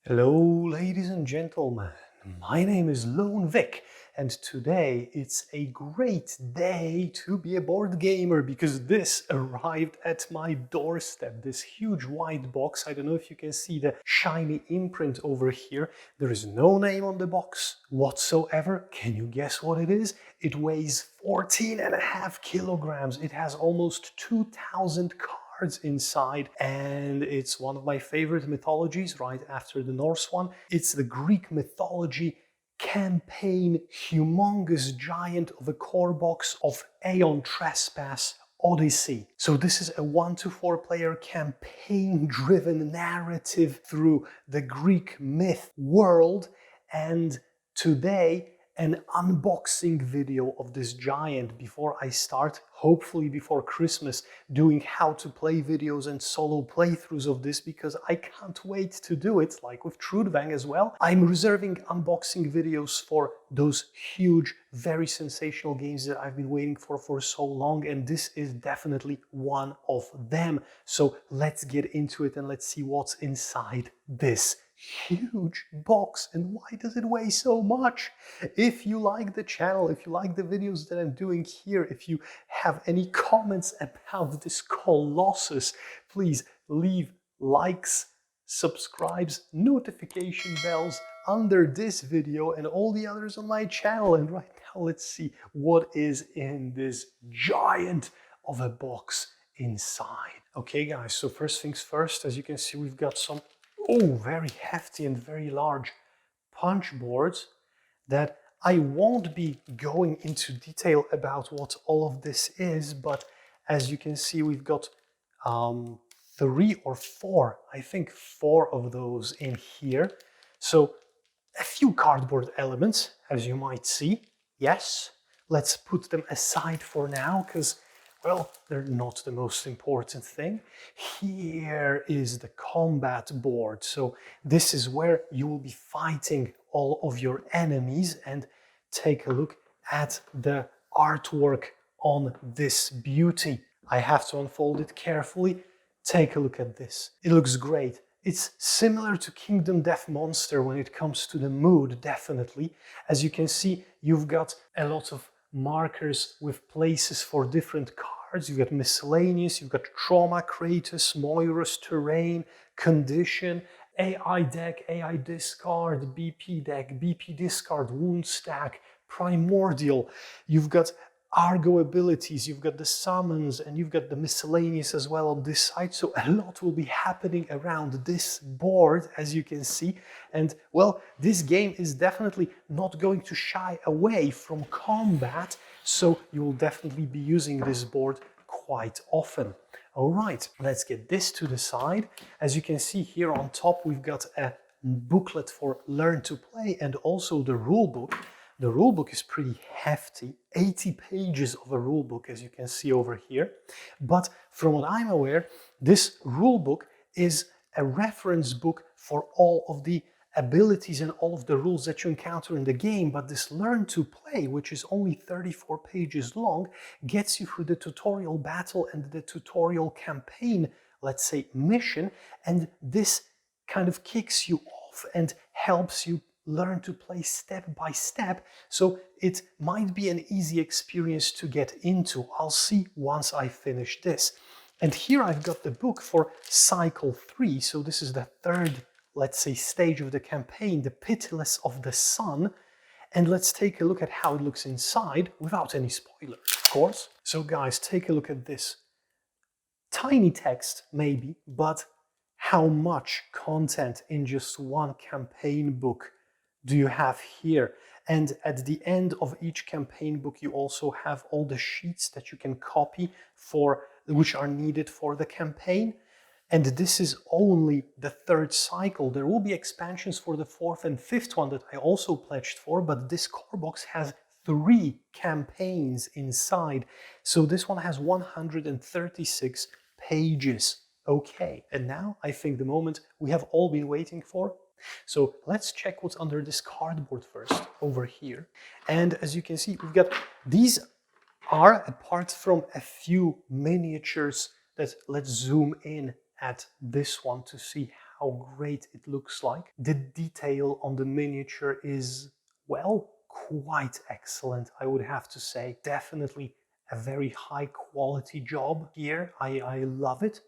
Hello, ladies and gentlemen. My name is Lone Vik, and today it's a great day to be a board gamer because this arrived at my doorstep. This huge white box. I don't know if you can see the shiny imprint over here. There is no name on the box whatsoever. Can you guess what it is? It weighs 14.5 kilograms. It has almost 2,000 cards inside, and it's one of my favorite mythologies right after the Norse one. It's the Greek mythology campaign humongous giant of a core box of Aeon Trespass Odyssey. So this is a 1 to 4 player campaign driven narrative through the Greek myth world, and today an unboxing video of this giant before I start, hopefully before Christmas, doing how to play videos and solo playthroughs of this because I can't wait to do it, like with Trudvang as well. I'm reserving unboxing videos for those huge, very sensational games that I've been waiting for so long, and this is definitely one of them. So let's get into it and let's see what's inside this huge box and why does it weigh so much. If you like the channel, if you like the videos that I'm doing here, if you have any comments about this colossus, please leave likes, subscribes, notification bells under this video and all the others on my channel. And right now let's see what is in this giant of a box inside. Okay guys, so first things first, as you can see we've got some very hefty and very large punch boards that I won't be going into detail about what all of this is, but as you can see we've got 3 or 4, I think 4 of those in here. So a few cardboard elements, as you might see. Yes, let's put them aside for now because, well, they're not the most important thing. Here is the combat board. So this is where you will be fighting all of your enemies, and take a look at the artwork on this beauty. I have to unfold it carefully. Take a look at this. It looks great. It's similar to Kingdom Death Monster when it comes to the mood, definitely. As you can see, you've got a lot of markers with places for different cards. You've got miscellaneous, you've got trauma, Kratos, Moira's terrain, condition, AI deck, AI discard, BP deck, BP discard, wound stack, primordial. You've got Argo abilities, you've got the summons, and you've got the miscellaneous as well on this side. So a lot will be happening around this board, as you can see. And well, this game is definitely not going to shy away from combat, so you will definitely be using this board quite often. All right, let's get this to the side. As you can see here on top, we've got a booklet for Learn to Play and also the rulebook. The rulebook is pretty hefty, 80 pages of a rulebook, as you can see over here. But from what I'm aware, this rulebook is a reference book for all of the abilities and all of the rules that you encounter in the game. But this Learn to Play, which is only 34 pages long, gets you through the tutorial battle and the tutorial campaign, let's say, mission. And this kind of kicks you off and helps you learn to play step by step, so it might be an easy experience to get into. I'll see once I finish this. And here I've got the book for Cycle 3, so this is the third, let's say, stage of the campaign, the Pitiless of the Sun. And let's take a look at how it looks inside, without any spoilers, of course. So guys, take a look at this. Tiny text, maybe, but how much content in just one campaign book do you have here? And at the end of each campaign book, you also have all the sheets that you can copy for which are needed for the campaign. And this is only the 3rd cycle. There will be expansions for the 4th and 5th one that I also pledged for, but this core box has 3 campaigns inside. So this one has 136 pages. Okay, and now I think the moment we have all been waiting for. So let's check what's under this cardboard first, over here. And as you can see, we've got, these are, apart from a few miniatures, that let's zoom in at this one to see how great it looks like. The detail on the miniature is, well, quite excellent, I would have to say. Definitely a very high quality job here. I love it.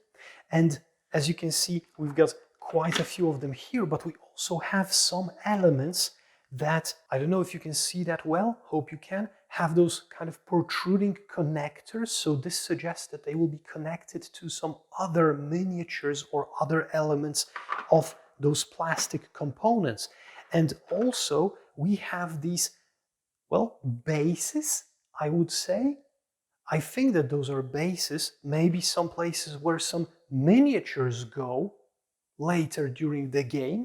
And as you can see, we've got quite a few of them here, but we also have some elements that, I don't know if you can see that well, hope you can, have those kind of protruding connectors. So this suggests that they will be connected to some other miniatures or other elements of those plastic components. And also we have these, well, bases, I would say. I think that those are bases, maybe some places where some miniatures go later during the game.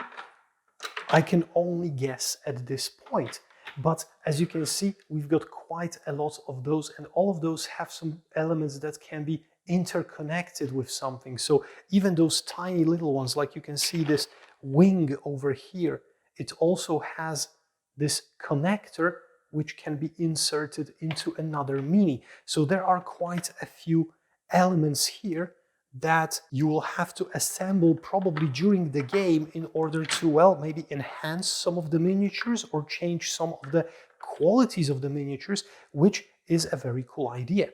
I can only guess at this point. But as you can see, we've got quite a lot of those, and all of those have some elements that can be interconnected with something. So even those tiny little ones, like you can see this wing over here, it also has this connector which can be inserted into another mini. So there are quite a few elements here that you will have to assemble probably during the game in order to, well, maybe enhance some of the miniatures or change some of the qualities of the miniatures, which is a very cool idea.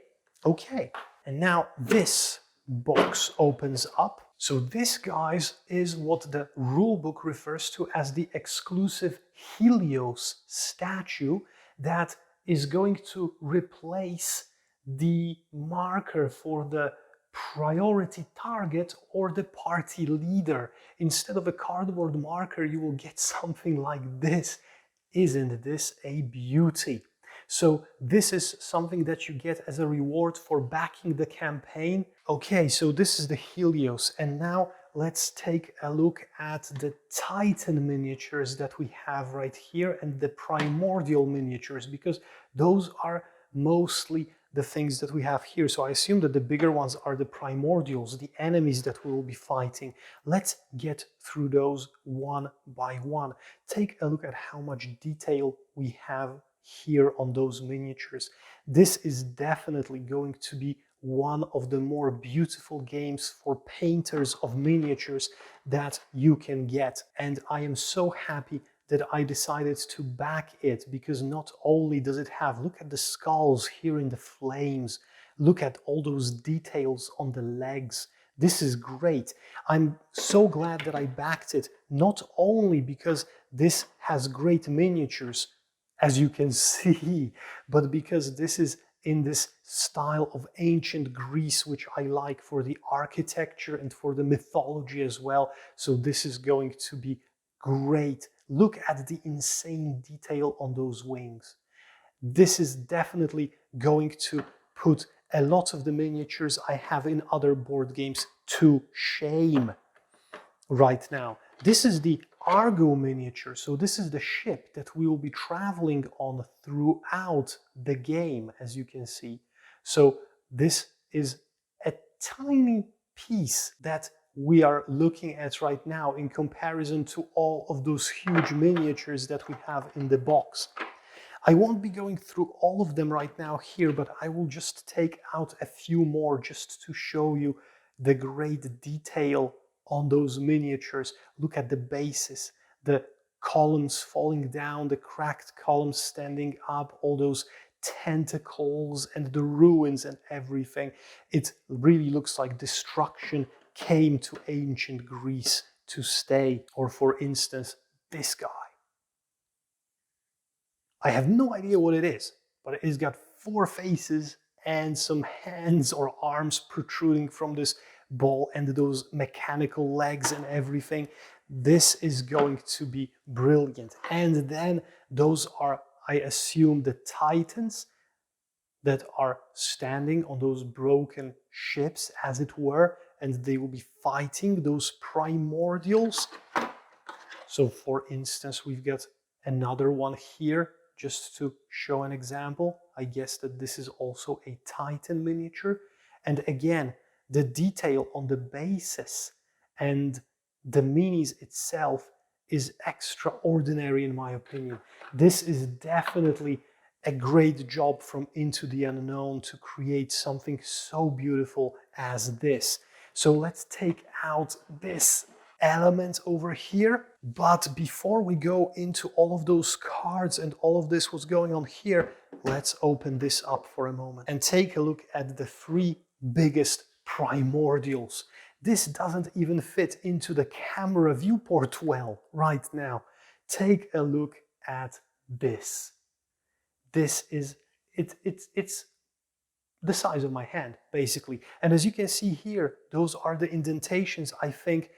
Okay, and now this box opens up. So this, guys, is what the rulebook refers to as the exclusive Helios statue that is going to replace the marker for the priority target or the party leader. Instead of a cardboard marker, you will get something like this. Isn't this a beauty? So this is something that you get as a reward for backing the campaign. Okay, so this is the Helios, and now let's take a look at the Titan miniatures that we have right here and the Primordial miniatures, because those are mostly the things that we have here. So I assume that the bigger ones are the primordials, the enemies that we will be fighting. Let's get through those one by one. Take a look at how much detail we have here on those miniatures. This is definitely going to be one of the more beautiful games for painters of miniatures that you can get. And I am so happy that I decided to back it, because not only does it have, look at the skulls here in the flames, look at all those details on the legs. This is great. I'm so glad that I backed it, not only because this has great miniatures, as you can see, but because this is in this style of ancient Greece, which I like for the architecture and for the mythology as well. So this is going to be great. Look at the insane detail on those wings. This is definitely going to put a lot of the miniatures I have in other board games to shame right now. This is the Argo miniature. So this is the ship that we will be traveling on throughout the game, as you can see. So this is a tiny piece that we are looking at right now in comparison to all of those huge miniatures that we have in the box. I won't be going through all of them right now here, but I will just take out a few more just to show you the great detail on those miniatures. Look at the bases, the columns falling down, the cracked columns standing up, all those tentacles and the ruins and everything. It really looks like destruction came to ancient Greece to stay. Or for instance, this guy. I have no idea what it is, but it's got 4 faces and some hands or arms protruding from this ball and those mechanical legs and everything. This is going to be brilliant. And then those are, I assume, the Titans that are standing on those broken ships, as it were, and they will be fighting those primordials. So for instance, we've got another one here, just to show an example. I guess that this is also a Titan miniature. And again, the detail on the bases and the minis itself is extraordinary in my opinion. This is definitely a great job from Into the Unknown to create something so beautiful as this. So let's take out this element over here. But before we go into all of those cards and all of this what's going on here, let's open this up for a moment and take a look at the 3 biggest primordials. This doesn't even fit into the camera viewport well right now. Take a look at this. This is, it's the size of my hand, basically. And as you can see here, those are the indentations, I think,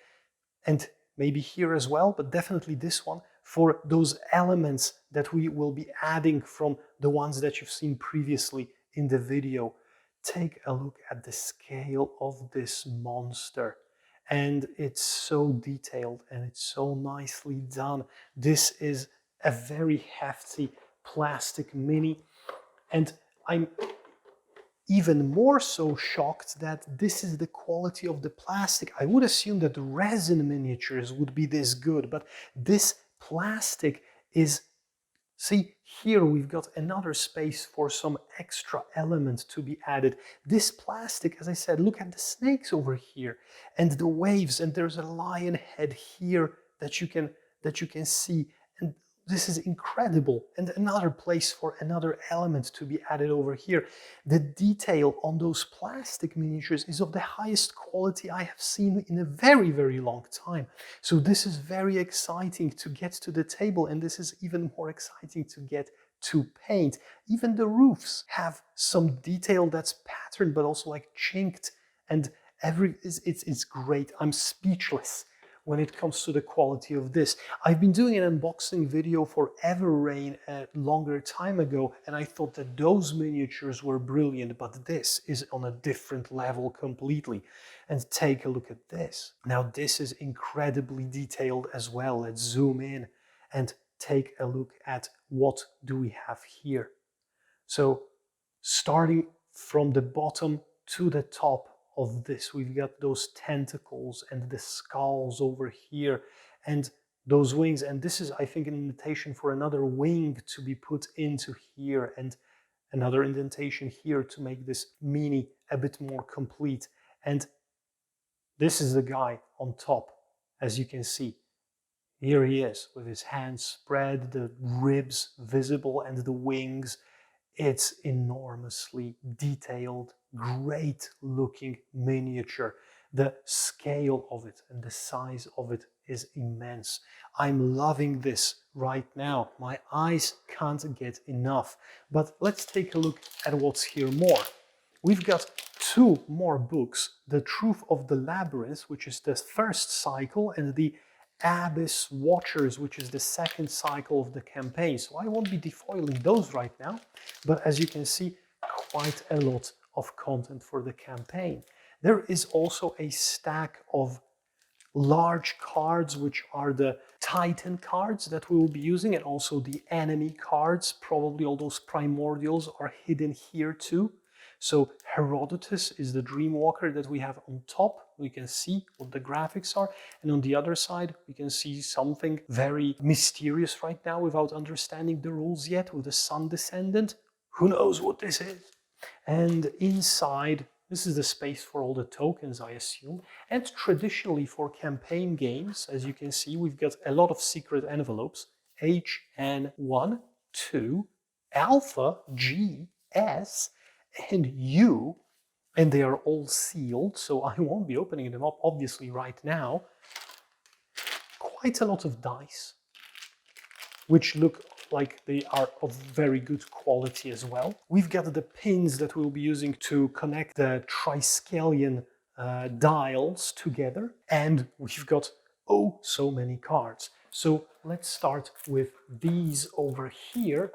and maybe here as well, but definitely this one, for those elements that we will be adding from the ones that you've seen previously in the video. Take a look at the scale of this monster. And it's so detailed and it's so nicely done. This is a very hefty plastic mini. And I'm even more so shocked that this is the quality of the plastic. I would assume that resin miniatures would be this good, but this plastic is, see, here we've got another space for some extra elements to be added. This plastic, as I said, look at the snakes over here and the waves, and there's a lion head here that you can see. And this is incredible. And another place for another element to be added over here. The detail on those plastic miniatures is of the highest quality I have seen in a very, very long time. So this is very exciting to get to the table, and this is even more exciting to get to paint. Even the roofs have some detail that's patterned, but also like chinked, and it's great. I'm speechless when it comes to the quality of this. I've been doing an unboxing video for Everrain a longer time ago, and I thought that those miniatures were brilliant, but this is on a different level completely. And take a look at this. Now this is incredibly detailed as well. Let's zoom in and take a look at what do we have here. So starting from the bottom to the top of this, we've got those tentacles and the skulls over here and those wings, and this is, I think, an indentation for another wing to be put into here, and another indentation here to make this mini a bit more complete. And this is the guy on top, as you can see. Here he is with his hands spread, the ribs visible and the wings. It's enormously detailed, great looking miniature. The scale of it and the size of it is immense. I'm loving this right now. My eyes can't get enough. But let's take a look at what's here more. We've got 2 more books, The Truth of the Labyrinth, which is the first cycle, and the Abyss Watchers, which is the second cycle of the campaign. So I won't be defoiling those right now, but as you can see, quite a lot of content for the campaign. There is also a stack of large cards, which are the Titan cards that we will be using, and also the enemy cards. Probably all those primordials are hidden here too. So Herodotus is the Dreamwalker that we have on top. We can see what the graphics are. And on the other side, we can see something very mysterious right now without understanding the rules yet, with the Sun Descendant. Who knows what this is? And inside, this is the space for all the tokens, I assume. And traditionally for campaign games, as you can see, we've got a lot of secret envelopes. HN1, 2, Alpha, G, S, and U, and they are all sealed, so I won't be opening them up obviously right now. Quite a lot of dice, which look like they are of very good quality as well. We've got the pins that we'll be using to connect the Triskelion dials together, and we've got oh so many cards. So let's start with these over here,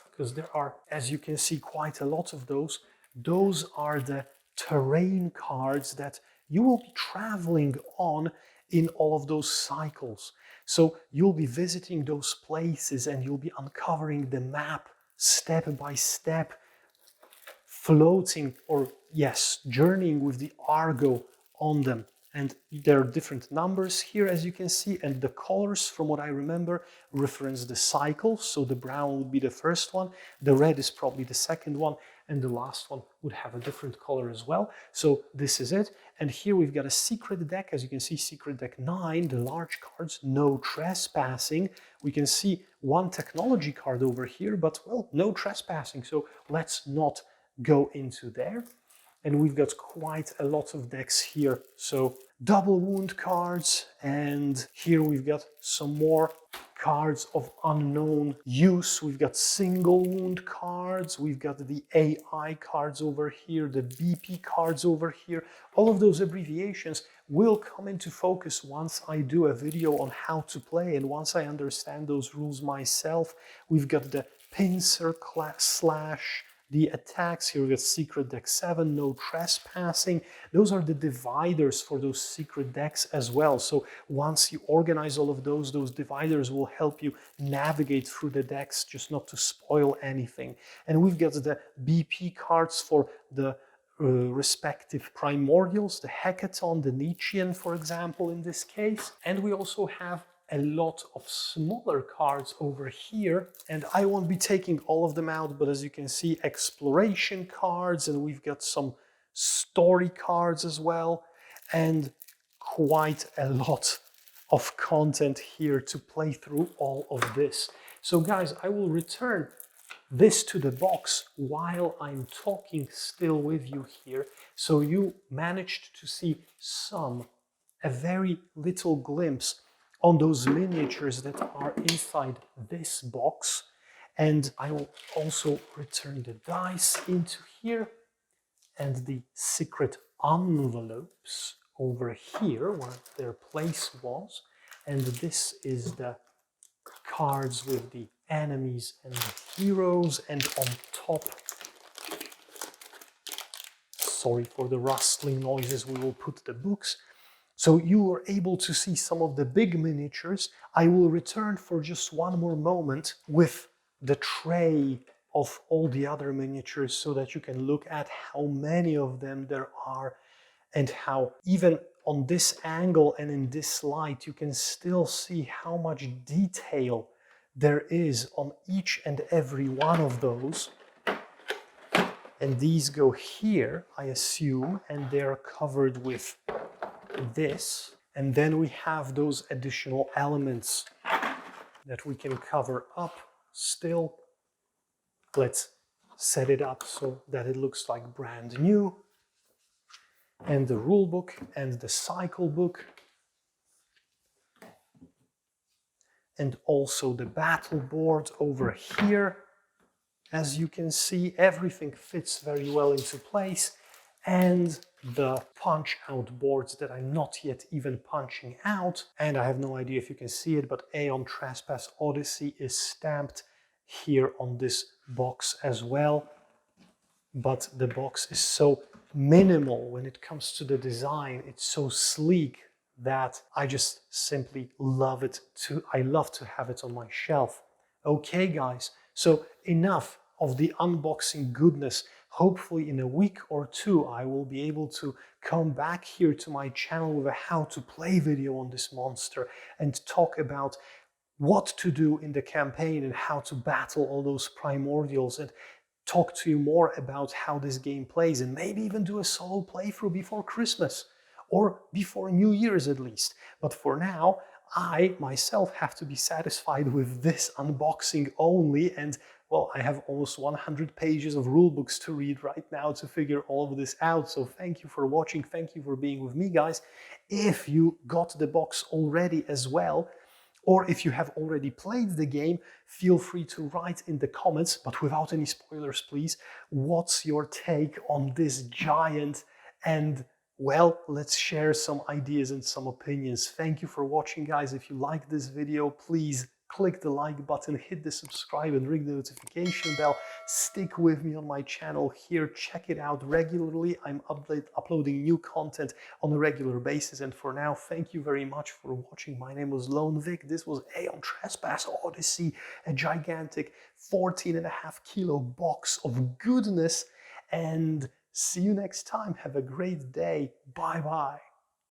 because there are, as you can see, quite a lot of those. Those are the terrain cards that you will be traveling on in all of those cycles. So you'll be visiting those places and you'll be uncovering the map step by step, floating, or yes, journeying with the Argo on them. And there are different numbers here, as you can see, and the colors, from what I remember, reference the cycles. So the brown would be the first one, the red is probably the second one, and the last one would have a different color as well. So this is it. And here we've got a secret deck, as you can see, secret deck 9, the large cards, no trespassing. We can see one technology card over here, but well, no trespassing. So let's not go into there. And we've got quite a lot of decks here. So double wound cards, and here we've got some more cards of unknown use. We've got single wound cards, we've got the AI cards over here, the BP cards over here. All of those abbreviations will come into focus once I do a video on how to play and once I understand those rules myself. We've got the pincer slash, the attacks, here we got secret deck 7, no trespassing. Those are the dividers for those secret decks as well. So once you organize all of those dividers will help you navigate through the decks, just not to spoil anything. And we've got the BP cards for the respective primordials, the Hecaton, the Nietzschean, for example, in this case. And we also have a lot of smaller cards over here, and I won't be taking all of them out, but as you can see, exploration cards, and we've got some story cards as well, and quite a lot of content here to play through all of this. So guys, I will return this to the box while I'm talking still with you here, so you managed to see a very little glimpse on those miniatures that are inside this box. And I will also return the dice into here and the secret envelopes over here where their place was. And this is the cards with the enemies and the heroes, and on top, sorry for the rustling noises, we will put the books. So you were able to see some of the big miniatures. I will return for just one more moment with the tray of all the other miniatures so that you can look at how many of them there are and how even on this angle and in this light you can still see how much detail there is on each and every one of those. And these go here, I assume, and they're covered with this, and then we have those additional elements that we can cover up still. Let's set it up so that it looks like brand new. And the rule book and the cycle book, and also the battle board over here. As you can see, everything fits very well into place. And the punch out boards that I'm not yet even punching out. And I have no idea if you can see it, but Aeon Trespass Odyssey is stamped here on this box as well. But the box is so minimal when it comes to the design. It's so sleek that I just simply love it. I love to have it on my shelf. Okay, guys, so enough of the unboxing goodness. Hopefully in a week or two I will be able to come back here to my channel with a how to play video on this monster and talk about what to do in the campaign and how to battle all those primordials, and talk to you more about how this game plays, and maybe even do a solo playthrough before Christmas or before New Year's at least. But for now, I myself have to be satisfied with this unboxing only, and well, I have almost 100 pages of rulebooks to read right now to figure all of this out. So thank you for watching, thank you for being with me, guys. If you got the box already as well, or if you have already played the game, feel free to write in the comments, but without any spoilers, please. What's your take on this giant? And well, let's share some ideas and some opinions. Thank you for watching, guys. If you like this video, please click the like button, hit the subscribe and ring the notification bell. Stick with me on my channel here. Check it out regularly. I'm uploading new content on a regular basis. And for now, thank you very much for watching. My name was Lone Vik. This was Aeon Trespass Odyssey, a gigantic 14.5 kilo box of goodness. And see you next time. Have a great day. Bye-bye.